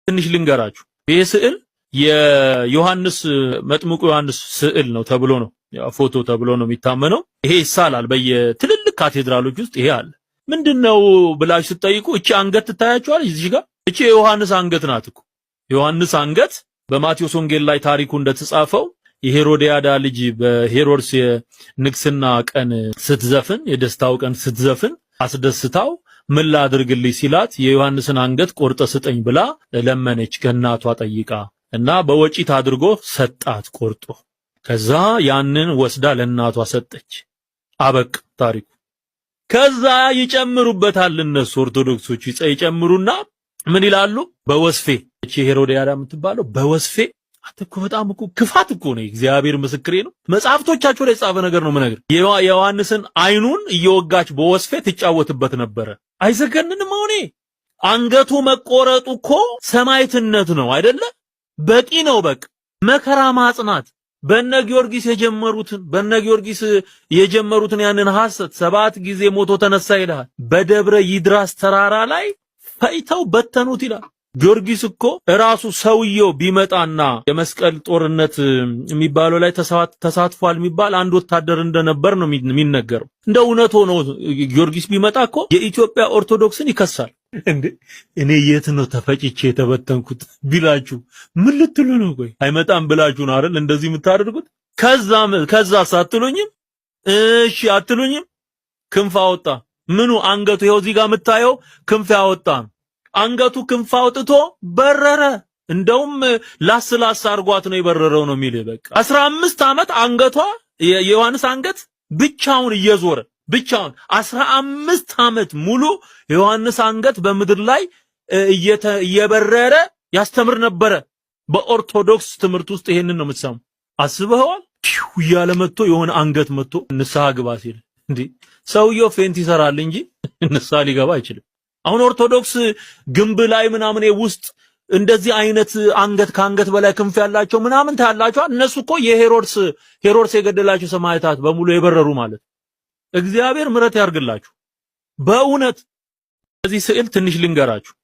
ትንሽ ልንገራችሁ። ይሄ ስዕል የዮሐንስ መጥምቁ ዮሐንስ ስዕል ነው ተብሎ ነው ፎቶ ተብሎ ነው የሚታመነው። ይሄ ይሳላል በየትልልቅ ካቴድራሎች ውስጥ ይሄ አለ። ምንድነው ብላችሁ ስትጠይቁ እቺ አንገት ትታያችኋለች እዚህ ጋር። እቺ የዮሐንስ አንገት ናት እኮ። ዮሐንስ አንገት በማቴዎስ ወንጌል ላይ ታሪኩ እንደተጻፈው የሄሮዲያዳ ልጅ በሄሮድስ የንግስና ቀን ስትዘፍን የደስታው ቀን ስትዘፍን አስደስታው ምን ላድርግልኝ ሲላት የዮሐንስን አንገት ቆርጠ ስጠኝ ብላ ለመነች ከእናቷ ጠይቃ እና በወጪት አድርጎ ሰጣት ቆርጦ። ከዛ ያንን ወስዳ ለእናቷ ሰጠች። አበቅ ታሪኩ። ከዛ ይጨምሩበታል እነሱ ኦርቶዶክሶች ይጨምሩና ምን ይላሉ? በወስፌ እቺ ሄሮዲያዳ የምትባለው በወስፌ አትኮ በጣም እኮ ክፋት እኮ ነው። እግዚአብሔር ምስክሬ ነው። መጽሐፍቶቻቸው ላይ የተጻፈ ነገር ነው የምነግር። የዮሐንስን አይኑን እየወጋች በወስፌ ትጫወትበት ነበረ። አይዘገንንም? አሁን አንገቱ መቆረጡ እኮ ሰማዕትነት ነው አይደለ? በቂ ነው። በቃ መከራ ማጽናት በነ ጊዮርጊስ የጀመሩትን ያንን ሐሰት 7 ጊዜ ሞቶ ተነሳ ይላል። በደብረ ይድራስ ተራራ ላይ ፈይተው በተኑት ይላል። ጊዮርጊስ እኮ ራሱ ሰውየው ቢመጣና የመስቀል ጦርነት የሚባለው ላይ ተሳትፏል የሚባል አንድ ወታደር እንደነበር ነው የሚነገረው። እንደ እውነት ሆኖ ጊዮርጊስ ቢመጣ እኮ የኢትዮጵያ ኦርቶዶክስን ይከሳል። እንዴ እኔ የት ነው ተፈጭቼ የተበተንኩት ቢላችሁ ምን ልትሉ ነው? ቆይ አይመጣም ብላችሁ ነው አይደል እንደዚህ የምታደርጉት? ከዛ ሳትሉኝም እሺ አትሉኝም? ክንፍ አወጣ። ምኑ አንገቱ ይኸው እዚህ ጋር የምታየው ክንፍ ያወጣ። አንገቱ ክንፍ አውጥቶ በረረ። እንደውም ላስላስ አርጓት ነው የበረረው ነው የሚል። በቃ 15 ዓመት አንገቷ የዮሐንስ አንገት ብቻውን እየዞረ ብቻውን 15 ዓመት ሙሉ የዮሐንስ አንገት በምድር ላይ እየበረረ ያስተምር ነበረ። በኦርቶዶክስ ትምህርት ውስጥ ይሄንን ነው የምትሰሙ። አስበዋል? ያለ መጥቶ የሆነ አንገት መጥቶ ንስሐ ግባ ሲል እንዴ ሰውየው ፌንት ይሰራል እንጂ ንስሐ ሊገባ አይችልም። አሁን ኦርቶዶክስ ግንብ ላይ ምናምን ውስጥ እንደዚህ አይነት አንገት ከአንገት በላይ ክንፍ ያላቸው ምናምን ታያላችሁ። እነሱ እኮ ሄሮድስ የገደላቸው ሰማዕታት በሙሉ የበረሩ ማለት። እግዚአብሔር ምሕረት ያርግላችሁ በእውነት። እዚህ ስዕል ትንሽ ልንገራችሁ።